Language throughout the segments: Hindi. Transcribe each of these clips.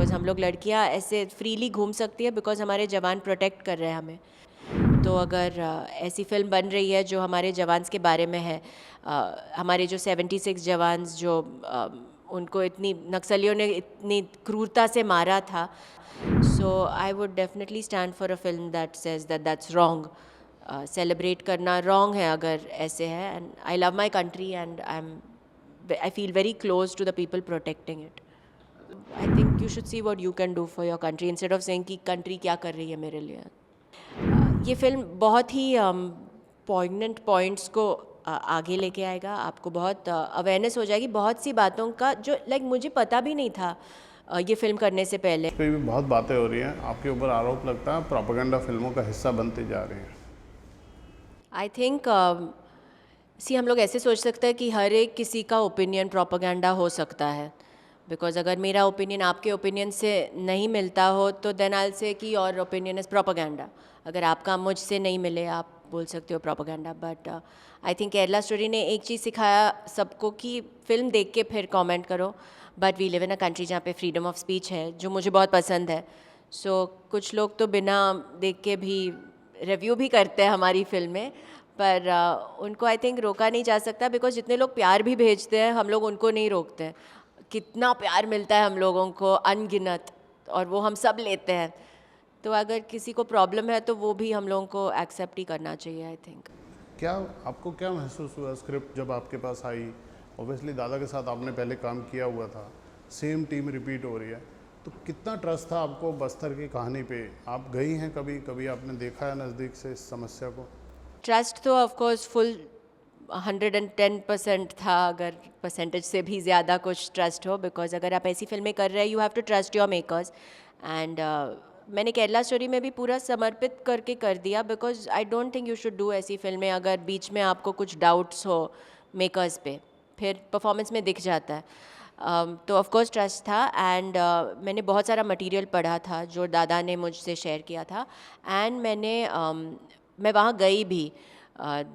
बिकॉज़ हम लोग लड़कियां ऐसे फ्रीली घूम सकती है बिकॉज़ हमारे जवान प्रोटेक्ट कर रहे हैं हमें। तो अगर ऐसी फ़िल्म बन रही है जो हमारे जवान्स के बारे में है, हमारे जो 76 जवान्स जो उनको इतनी नक्सलियों ने इतनी क्रूरता से मारा था, so I would definitely stand for a film that says that that's wrong. Celebrate करना रॉन्ग है अगर ऐसे है, and I love my country and I feel very close to the people protecting it. I think you should see what you can do for your country instead of saying कि कंट्री क्या कर रही है मेरे लिए। ये फ़िल्म बहुत ही पॉइगनेंट पॉइंट्स को आगे लेके आएगा। आपको बहुत अवेयरनेस हो जाएगी बहुत सी बातों का जो लाइक मुझे पता भी नहीं था ये फ़िल्म करने से पहले। इस पे भी बहुत बातें हो रही हैं, आपके ऊपर आरोप लगता है प्रोपेगेंडा फिल्मों का हिस्सा बनती जा रही हैं। आई थिंक हम लोग ऐसे सोच सकते हैं कि हर एक किसी का ओपिनियन प्रोपेगेंडा हो सकता है, बिकॉज अगर मेरा ओपिनियन आपके ओपिनियन से नहीं मिलता हो तो देन आई विल से कि योर ओपिनियन इज़ प्रोपेगेंडा। अगर आपका मुझसे नहीं मिले आप बोल सकते हो propaganda. But I think Kerala story ने एक चीज़ सिखाया सबको कि फ़िल्म देख के फिर कमेंट करो। But we live in a country जहाँ पे फ्रीडम ऑफ स्पीच है, जो मुझे बहुत पसंद है। सो कुछ लोग तो बिना देख के भी रिव्यू भी करते हैं हमारी फिल्में, पर उनको आई थिंक रोका नहीं जा सकता बिकॉज जितने लोग प्यार भी भेजते हैं हम लोग उनको नहीं रोकते हैं। कितना प्यार मिलता है हम लोगों को अनगिनत, और वो हम सब लेते हैं। तो अगर किसी को प्रॉब्लम है तो वो भी हम लोगों को एक्सेप्ट ही करना चाहिए आई थिंक। क्या आपको क्या महसूस हुआ स्क्रिप्ट जब आपके पास आई? ऑब्वियसली दादा के साथ आपने पहले काम किया हुआ था, सेम टीम रिपीट हो रही है, तो कितना ट्रस्ट था आपको बस्तर की कहानी पे? आप गई हैं कभी, कभी आपने देखा है नज़दीक से इस समस्या को? ट्रस्ट तो ऑफकोर्स फुल 110% था, अगर परसेंटेज से भी ज़्यादा कुछ ट्रस्ट हो, बिकॉज अगर आप ऐसी फिल्में कर रहे हैं you have to trust your makers. And मैंने केरला स्टोरी में भी पूरा समर्पित करके कर दिया because I don't think you should do ऐसी फिल्में अगर बीच में आपको कुछ डाउट्स हो मेकर्स पे, फिर परफॉर्मेंस में दिख जाता है। तो ऑफ कोर्स ट्रस्ट था। एंड मैंने बहुत सारा मटेरियल पढ़ा था जो दादा ने मुझसे शेयर किया था। एंड मैं वहाँ गई भी।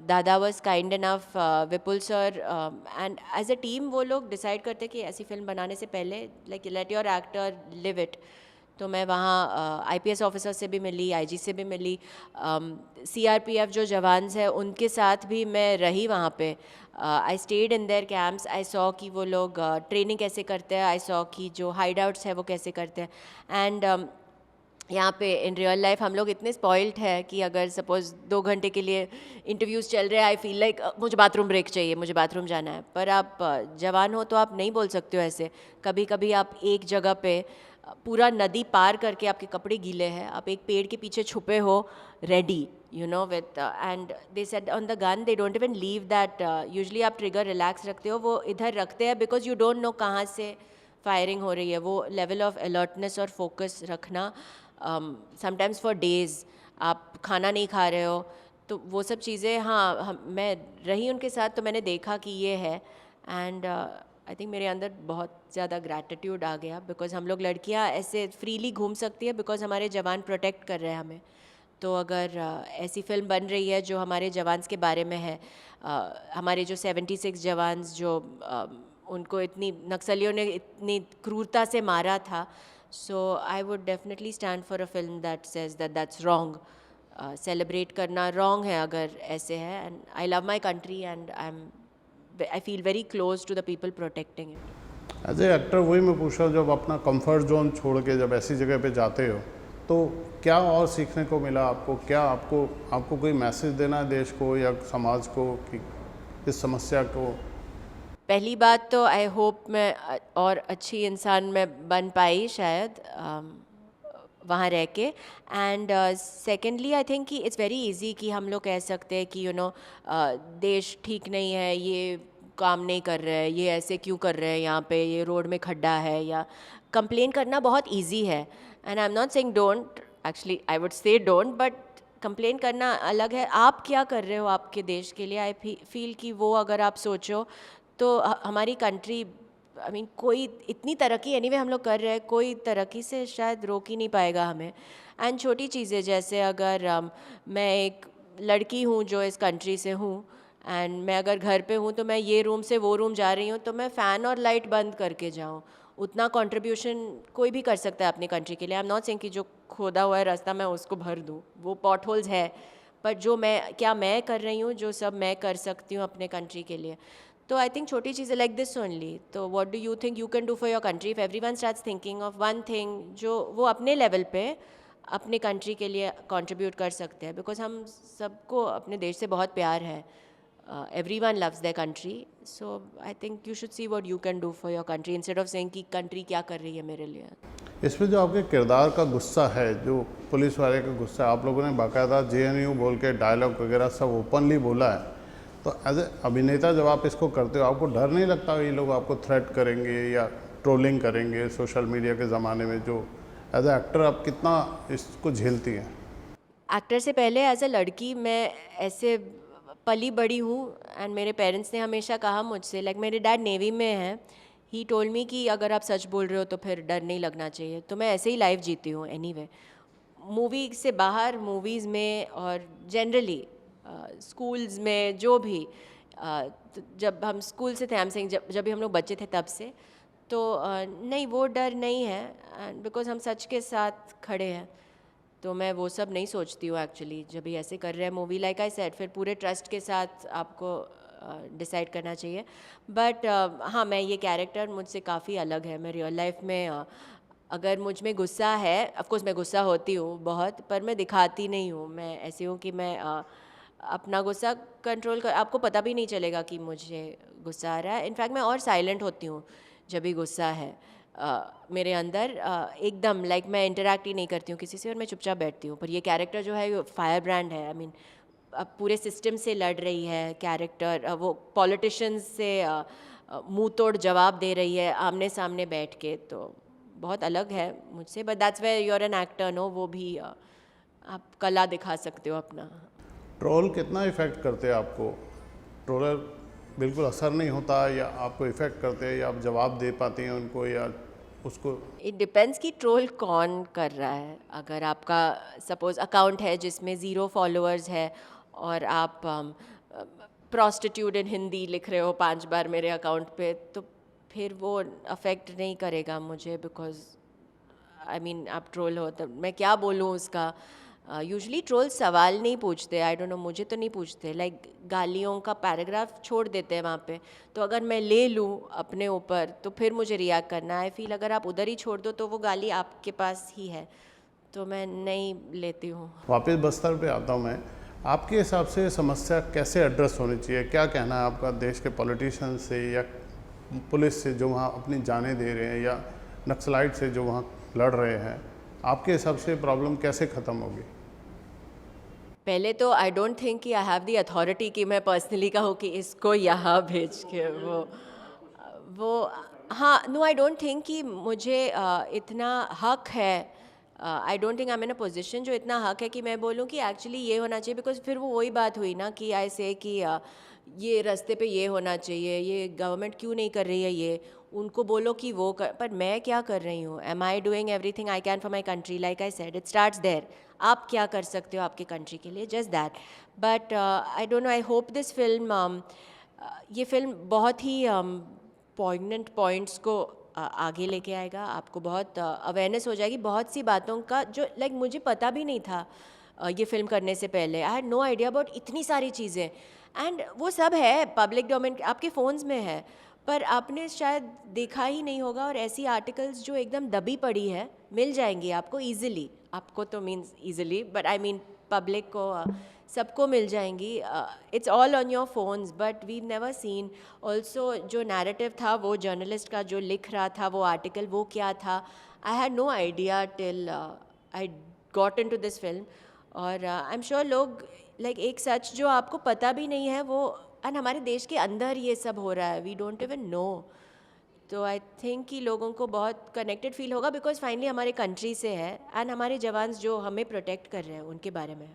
दादा was kind enough, Vipul sir and as a team वो लोग डिसाइड करते कि ऐसी फिल्म बनाने से पहले like let your actor live it. तो मैं वहाँ आईपीएस ऑफिसर से भी मिली, आईजी से भी मिली, सीआरपीएफ जो जवान्स हैं उनके साथ भी मैं रही वहाँ पे। I stayed in their camps, I saw कि वो लोग ट्रेनिंग कैसे करते हैं, आई सॉ कि जो हाइड आउट्स है वो कैसे करते हैं। एंड यहाँ पे इन रियल लाइफ हम लोग इतने स्पॉइल्ड है कि अगर सपोज़ 2 घंटे के लिए इंटरव्यूज़ चल रहे हैं, आई फील लाइक मुझे बाथरूम ब्रेक चाहिए, मुझे बाथरूम जाना है। पर आप जवान हो तो आप नहीं बोल सकते हो ऐसे। कभी कभी आप एक जगह पे पूरा नदी पार करके आपके कपड़े गीले हैं, आप एक पेड़ के पीछे छुपे हो ready you know with, and they said on the gun they don't even leave that. Usually आप ट्रिगर रिलैक्स रखते हो, वो इधर रखते हैं बिकॉज यू डोंट नो कहाँ से फायरिंग हो रही है। वो लेवल ऑफ अलर्टनेस और फोकस रखना समटाइम्स फॉर डेज़, आप खाना नहीं खा रहे हो, तो वो सब चीज़ें हाँ मैं रही उनके साथ तो मैंने देखा कि ये है। एंड आई थिंक मेरे अंदर बहुत ज़्यादा ग्रैटिट्यूड आ गया बिकॉज हम लोग लड़कियां ऐसे फ्रीली घूम सकती है बिकॉज हमारे जवान प्रोटेक्ट कर रहे हैं हमें। तो अगर ऐसी फिल्म बन रही है जो हमारे जवान्स के बारे में है, हमारे जो 76 जवान्स जो उनको इतनी नक्सलियों ने इतनी क्रूरता से मारा था, so I would definitely stand for a film that says that that's wrong. Celebrate करना रॉन्ग है अगर ऐसे है, and I love my country and I feel very close to the people protecting it. As a actor वही मैं पूछ रहा हूँ, जब अपना कंफर्ट जोन छोड़ के जब ऐसी जगह पे जाते हो तो क्या और सीखने को मिला आपको? क्या आपको आपको कोई मैसेज देना है देश को या समाज को कि इस समस्या को? पहली बात तो आई होप मैं और अच्छी इंसान मैं बन पाई शायद वहाँ रह के। एंड सेकेंडली आई थिंक कि इट्स वेरी इजी कि हम लोग कह सकते हैं कि देश ठीक नहीं है, ये काम नहीं कर रहे हैं, ये ऐसे क्यों कर रहे हैं, यहाँ पे ये रोड में खड्डा है, या कंप्लेन करना बहुत इजी है। And I am not saying don't, actually I would say don't, but complain करना अलग है। आप क्या कर रहे हो आपके देश के लिए, आई फील कि वो अगर आप सोचो तो हमारी कंट्री आई मीन कोई इतनी तरक्की एनीवे हम लोग कर रहे हैं, कोई तरक्की से शायद रोक ही नहीं पाएगा हमें। एंड छोटी चीज़ें जैसे अगर मैं एक लड़की हूँ जो इस कंट्री से हूँ, एंड मैं अगर घर पे हूँ तो मैं ये रूम से वो रूम जा रही हूँ तो मैं फ़ैन और लाइट बंद करके जाऊँ। उतना कंट्रीब्यूशन कोई भी कर सकता है अपनी कंट्री के लिए। आई एम नॉट सेइंग कि जो खोदा हुआ है रास्ता मैं उसको भर दूँ, वो पॉट होल्स है, पर जो मैं कर रही हूँ, जो सब मैं कर सकती हूँ अपने कंट्री के लिए। तो आई थिंक छोटी चीज़ें लाइक दिस ओनली। तो what do you think you can do for your country? If everyone starts thinking of one thing जो वो अपने लेवल पे अपने कंट्री के लिए कंट्रीब्यूट कर सकते हैं, बिकॉज हम सबको अपने देश से बहुत प्यार है। Everyone loves their country, so I think you should see what you can do for your country instead of saying कि कंट्री क्या कर रही है मेरे लिए। इसमें जो आपके किरदार का गुस्सा है, जो पुलिस वाले का गुस्सा है, आप लोगों ने बाकायदा जेएनयू बोल के डायलॉग वगैरह सब ओपनली बोला है। तो एज ए अभिनेता जब आप इसको करते हो, आपको डर नहीं लगता ये लोग आपको थ्रेट करेंगे या ट्रोलिंग करेंगे सोशल मीडिया के ज़माने में? जो एज ए एक्टर आप कितना इसको झेलती हैं? एक्टर से पहले एज अ लड़की मैं ऐसे पली बड़ी हूँ, एंड मेरे पेरेंट्स ने हमेशा कहा मुझसे, लाइक मेरे डैड नेवी में हैं, ही टोल्ड मी कि अगर आप सच बोल रहे हो तो फिर डर नहीं लगना चाहिए। तो मैं ऐसे ही लाइफ जीती हूँ एनीवे, मूवी से बाहर, मूवीज़ में और जनरली स्कूल्स में जो भी तो जब हम स्कूल से थे, हम सिंह जब भी हम लोग बच्चे थे तब से, तो नहीं वो डर नहीं है, एंड बिकॉज हम सच के साथ खड़े हैं, तो मैं वो सब नहीं सोचती हूँ एक्चुअली। जब भी ऐसे कर रहे हैं मूवी, लाइक आई सेड, फिर पूरे ट्रस्ट के साथ आपको डिसाइड करना चाहिए। बट हाँ, मैं ये कैरेक्टर मुझसे काफ़ी अलग है। मैं रियल लाइफ में अगर मुझ में गुस्सा है, ऑफकोर्स मैं गुस्सा होती हूँ बहुत, पर मैं दिखाती नहीं हूँ। मैं ऐसी हूँ कि मैं अपना गुस्सा कंट्रोल कर, आपको पता भी नहीं चलेगा कि मुझे गुस्सा आ रहा है। इनफैक्ट मैं और साइलेंट होती हूँ जब भी गुस्सा है मेरे अंदर, एकदम लाइक मैं इंटरेक्ट ही नहीं करती हूँ किसी से और मैं चुपचाप बैठती हूँ। पर ये कैरेक्टर जो है फायर ब्रांड है। आई मीन अब पूरे सिस्टम से लड़ रही है कैरेक्टर, वो पॉलिटिशियंस से मुंह तोड़ जवाब दे रही है आमने सामने बैठ के, तो बहुत अलग है मुझसे। But that's where you are an actor, no, वो भी आप कला दिखा सकते हो अपना। ट्रोल कितना इफ़ेक्ट करते हैं आपको? ट्रोलर बिल्कुल असर नहीं होता, या आपको इफ़ेक्ट करते हैं, या आप जवाब दे पाती हैं उनको, या उसको? इट डिपेंड्स कि ट्रोल कौन कर रहा है। अगर आपका सपोज अकाउंट है जिसमें 0 फॉलोअर्स है और आप प्रोस्टिट्यूट इन हिंदी लिख रहे हो 5 बार मेरे अकाउंट पे, तो फिर वो अफेक्ट नहीं करेगा मुझे, बिकॉज आई मीन आप ट्रोल हो, तो मैं क्या बोलूँ उसका। यूजुअली ट्रोल सवाल नहीं पूछते, आई डोंट नो, मुझे तो नहीं पूछते, लाइक गालियों का पैराग्राफ छोड़ देते हैं वहाँ पे। तो अगर मैं ले लूँ अपने ऊपर तो फिर मुझे रिएक्ट करना है। फील अगर आप उधर ही छोड़ दो तो वो गाली आपके पास ही है, तो मैं नहीं लेती हूँ। वापस बस्तर पे आता हूँ मैं। आपके हिसाब से समस्या कैसे एड्रेस होनी चाहिए? क्या कहना है आपका देश के पॉलिटिशियन से या पुलिस से जो वहाँ अपनी जानें दे रहे हैं, या नक्सलाइट से जो वहाँ लड़ रहे हैं? आपके हिसाब से प्रॉब्लम कैसे ख़त्म होगी? पहले तो आई डोंट थिंक कि आई हैव द अथॉरिटी कि मैं पर्सनली कहूँ कि इसको यहाँ भेज के वो हाँ, नो, आई डोंट थिंक कि मुझे इतना हक है। I don't think I am in a position जो इतना हक है कि मैं बोलूँ कि एक्चुअली ये होना चाहिए, बिकॉज फिर वो वही बात हुई ना कि आई से कि ये रास्ते पे ये होना चाहिए, ये गवर्नमेंट क्यों नहीं कर रही है, ये उनको बोलो कि वो कर, पर मैं क्या कर रही हूँ? Am I doing everything I can for my country? Like I said, it starts there. आप क्या कर सकते हो आपके कंट्री के लिए, just that. But I don't know, I hope this film, ये फिल्म बहुत ही पॉइगनेंट पॉइंट्स को आगे लेके आएगा। आपको बहुत अवेयरनेस हो जाएगी बहुत सी बातों का, जो लाइक मुझे पता भी नहीं था ये फिल्म करने से पहले। I had no idea about इतनी सारी चीज़ें, एंड वो सब है पब्लिक डोमेन, आपके फ़ोन्स में है, पर आपने शायद देखा ही नहीं होगा। और ऐसी आर्टिकल्स जो एकदम दबी पड़ी है मिल जाएंगी आपको ईजिली, आपको तो means easily, but I mean public को, सबको मिल जाएंगी। It's all on your phones, but we never seen also जो नैरेटिव था वो जर्नलिस्ट का जो लिख रहा था वो आर्टिकल, वो क्या था, I had no idea till I got in to this film. और आई एम श्योर लोग लाइक एक सच जो आपको पता भी नहीं है वो, एंड हमारे देश के अंदर ये सब हो रहा है, वी डोंट इवन नो। तो आई थिंक कि लोगों को बहुत कनेक्टेड फील होगा, बिकॉज फाइनली हमारे कंट्री से है, एंड हमारे जवान्स जो हमें प्रोटेक्ट कर रहे हैं उनके बारे में है।